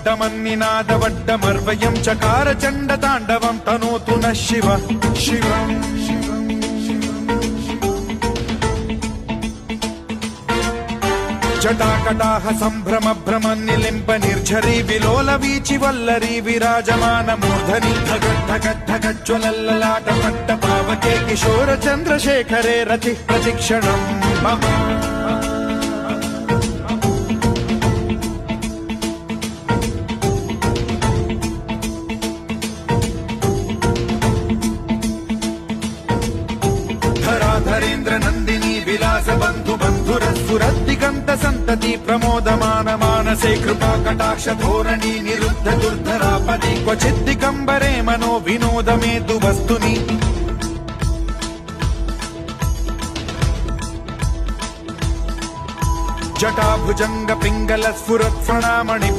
वड्डमन्निनादवड्डमर्वयं चकार चण्डताण्डवं तनोतु नः शिव शिवम् जटाकटाह सम्भ्रम भ्रम निलिम्ब निर्झरी विलोल वीचि वल्लरी विराजमान मूर्धनि धगद्धगद्धगज्ज्वलल्ललाट पट्ट पावके किशोर चन्द्रशेखरे रति प्रतिक्षणम् मम धराधरेन्द्र नन्दिनी विलास बन्धु बन्धुरस्फुरद्दिगन्त सन्तति प्रमोदमान मानसे कृपा कटाक्ष धोरणी निरुद्ध दुर्धरापदि क्वचिद्दिगम्बरे मनो विनोद मेतु वस्तुनि जटा भुजंग पिंगल स्फुरत्फणामणि